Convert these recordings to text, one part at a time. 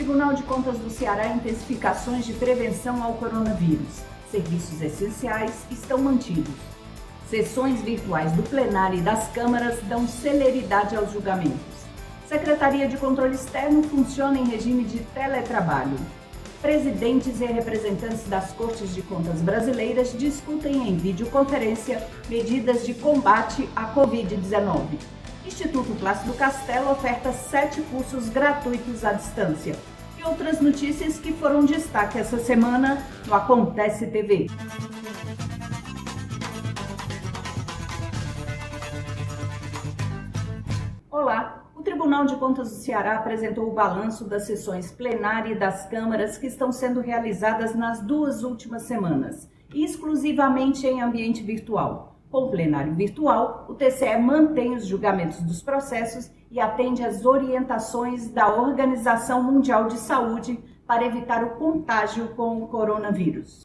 Tribunal de Contas do Ceará intensifica ações de prevenção ao coronavírus. Serviços essenciais estão mantidos. Sessões virtuais do plenário e das câmaras dão celeridade aos julgamentos. Secretaria de Controle Externo funciona em regime de teletrabalho. Presidentes e representantes das Cortes de Contas brasileiras discutem em videoconferência medidas de combate à Covid-19. Instituto Plácido Castelo oferta 7 cursos gratuitos à distância. E outras notícias que foram destaque essa semana no Acontece TV. Olá! O Tribunal de Contas do Ceará apresentou o balanço das sessões plenária e das câmaras que estão sendo realizadas nas 2 últimas semanas, exclusivamente em ambiente virtual. Com o plenário virtual, o TCE mantém os julgamentos dos processos e atende às orientações da Organização Mundial de Saúde para evitar o contágio com o coronavírus.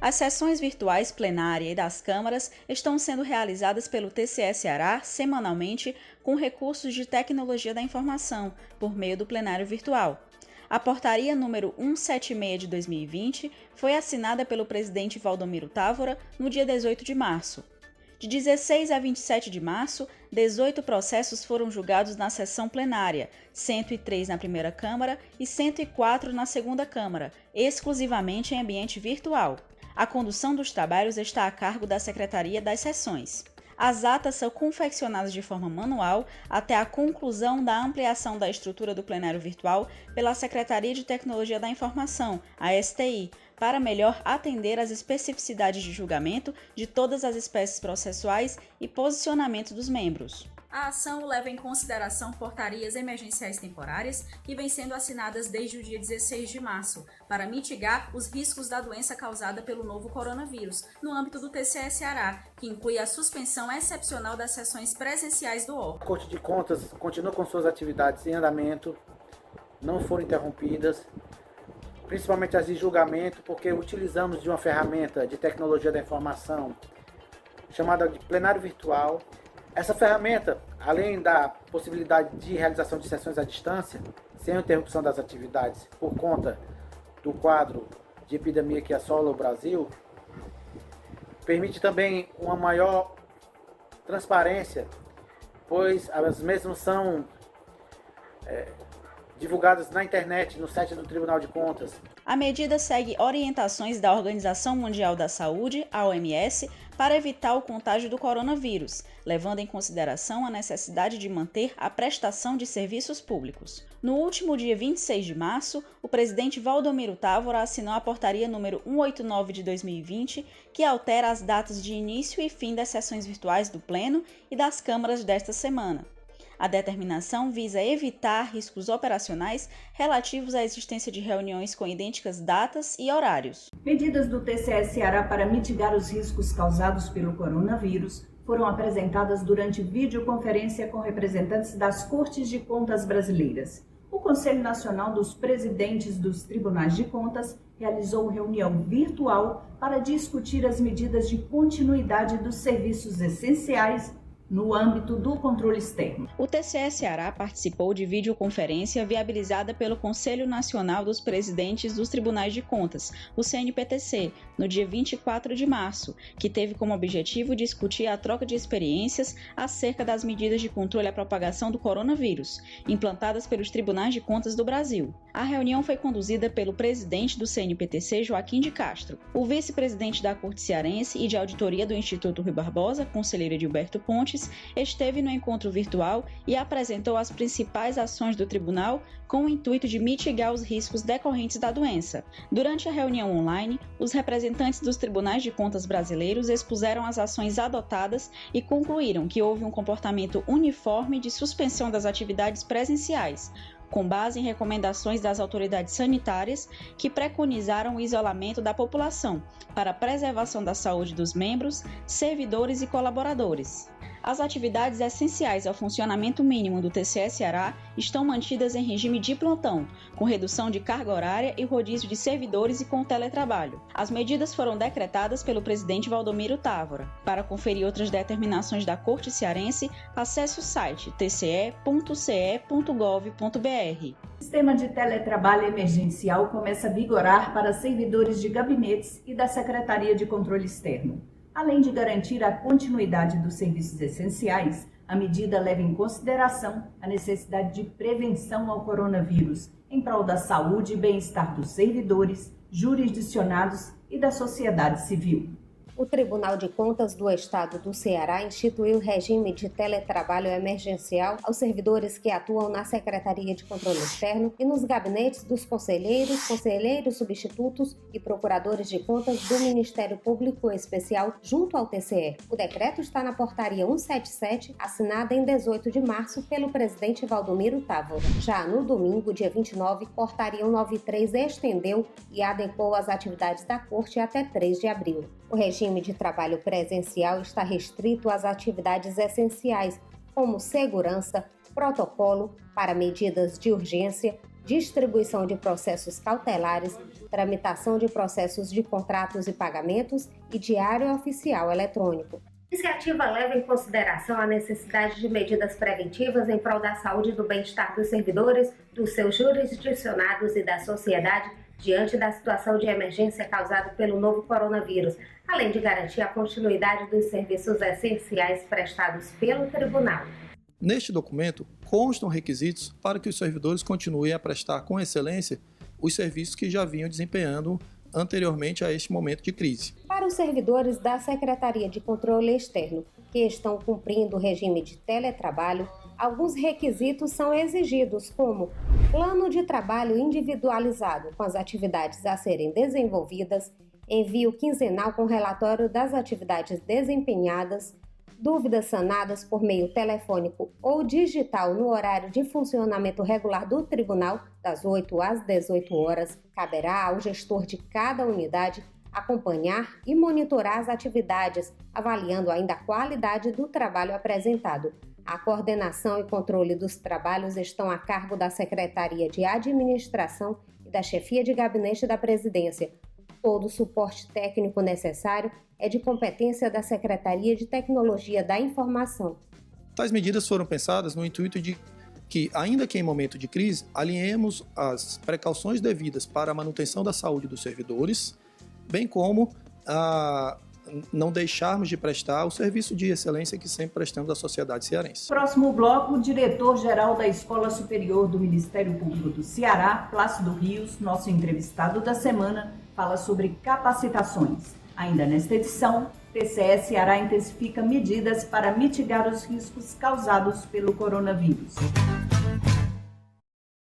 As sessões virtuais plenária e das câmaras estão sendo realizadas pelo TCE Ceará semanalmente com recursos de tecnologia da informação, por meio do plenário virtual. A portaria número 176 de 2020 foi assinada pelo presidente Valdomiro Távora no dia 18 de março. De 16 a 27 de março, 18 processos foram julgados na sessão plenária, 103 na primeira Câmara e 104 na segunda Câmara, exclusivamente em ambiente virtual. A condução dos trabalhos está a cargo da Secretaria das Sessões. As atas são confeccionadas de forma manual até a conclusão da ampliação da estrutura do plenário virtual pela Secretaria de Tecnologia da Informação, a STI, para melhor atender às especificidades de julgamento de todas as espécies processuais e posicionamento dos membros. A ação leva em consideração portarias emergenciais temporárias que vêm sendo assinadas desde o dia 16 de março, para mitigar os riscos da doença causada pelo novo coronavírus, no âmbito do TCE Ceará, que inclui a suspensão excepcional das sessões presenciais do órgão. A Corte de Contas continua com suas atividades em andamento, não foram interrompidas, principalmente as de julgamento, porque utilizamos de uma ferramenta de tecnologia da informação chamada de plenário virtual. Essa ferramenta, além da possibilidade de realização de sessões à distância, sem interrupção das atividades por conta do quadro de epidemia que assola o Brasil, permite também uma maior transparência, pois as mesmas são divulgadas na internet, no site do Tribunal de Contas. A medida segue orientações da Organização Mundial da Saúde, a OMS, para evitar o contágio do coronavírus, levando em consideração a necessidade de manter a prestação de serviços públicos. No último dia 26 de março, o presidente Valdomiro Távora assinou a portaria número 189 de 2020, que altera as datas de início e fim das sessões virtuais do Pleno e das câmaras desta semana. A determinação visa evitar riscos operacionais relativos à existência de reuniões com idênticas datas e horários. Medidas do TCE Ceará para mitigar os riscos causados pelo coronavírus foram apresentadas durante videoconferência com representantes das Cortes de Contas brasileiras. O Conselho Nacional dos Presidentes dos Tribunais de Contas realizou reunião virtual para discutir as medidas de continuidade dos serviços essenciais no âmbito do controle externo. O TCE Ceará participou de videoconferência viabilizada pelo Conselho Nacional dos Presidentes dos Tribunais de Contas, o CNPTC, no dia 24 de março, que teve como objetivo discutir a troca de experiências acerca das medidas de controle à propagação do coronavírus, implantadas pelos Tribunais de Contas do Brasil. A reunião foi conduzida pelo presidente do CNPTC, Joaquim de Castro. O vice-presidente da Corte Cearense e de Auditoria do Instituto Rui Barbosa, conselheiro Edilberto Pontes, esteve no encontro virtual e apresentou as principais ações do tribunal com o intuito de mitigar os riscos decorrentes da doença. Durante a reunião online, os representantes dos tribunais de contas brasileiros expuseram as ações adotadas e concluíram que houve um comportamento uniforme de suspensão das atividades presenciais, com base em recomendações das autoridades sanitárias que preconizaram o isolamento da população para a preservação da saúde dos membros, servidores e colaboradores. As atividades essenciais ao funcionamento mínimo do TCE Ceará estão mantidas em regime de plantão, com redução de carga horária e rodízio de servidores e com teletrabalho. As medidas foram decretadas pelo presidente Valdomiro Távora. Para conferir outras determinações da Corte Cearense, acesse o site tce.ce.gov.br. O sistema de teletrabalho emergencial começa a vigorar para servidores de gabinetes e da Secretaria de Controle Externo. Além de garantir a continuidade dos serviços essenciais, a medida leva em consideração a necessidade de prevenção ao coronavírus, em prol da saúde e bem-estar dos servidores, jurisdicionados e da sociedade civil. O Tribunal de Contas do Estado do Ceará instituiu regime de teletrabalho emergencial aos servidores que atuam na Secretaria de Controle Externo e nos gabinetes dos conselheiros, conselheiros substitutos e procuradores de contas do Ministério Público Especial junto ao TCE. O decreto está na Portaria 177, assinada em 18 de março pelo presidente Valdomiro Távora. Já no domingo, dia 29, Portaria 193 estendeu e adequou as atividades da Corte até 3 de abril. O regime de trabalho presencial está restrito às atividades essenciais, como segurança, protocolo para medidas de urgência, distribuição de processos cautelares, tramitação de processos de contratos e pagamentos e diário oficial eletrônico. A iniciativa leva em consideração a necessidade de medidas preventivas em prol da saúde e do bem-estar dos servidores, dos seus jurisdicionados e da sociedade, diante da situação de emergência causada pelo novo coronavírus, além de garantir a continuidade dos serviços essenciais prestados pelo Tribunal. Neste documento, constam requisitos para que os servidores continuem a prestar com excelência os serviços que já vinham desempenhando anteriormente a este momento de crise. Para os servidores da Secretaria de Controle Externo, que estão cumprindo o regime de teletrabalho, alguns requisitos são exigidos, como plano de trabalho individualizado com as atividades a serem desenvolvidas, envio quinzenal com relatório das atividades desempenhadas, dúvidas sanadas por meio telefônico ou digital no horário de funcionamento regular do Tribunal, das 8 às 18 horas. Caberá ao gestor de cada unidade acompanhar e monitorar as atividades, avaliando ainda a qualidade do trabalho apresentado. A coordenação e controle dos trabalhos estão a cargo da Secretaria de Administração e da Chefia de Gabinete da Presidência. Todo o suporte técnico necessário é de competência da Secretaria de Tecnologia da Informação. Tais medidas foram pensadas no intuito de que, ainda que em momento de crise, alinhemos as precauções devidas para a manutenção da saúde dos servidores, bem como não deixarmos de prestar o serviço de excelência que sempre prestamos à sociedade cearense. Próximo bloco, o diretor-geral da Escola Superior do Ministério Público do Ceará, Plácido Rios, nosso entrevistado da semana, fala sobre capacitações. Ainda nesta edição, TCE Ceará intensifica medidas para mitigar os riscos causados pelo coronavírus.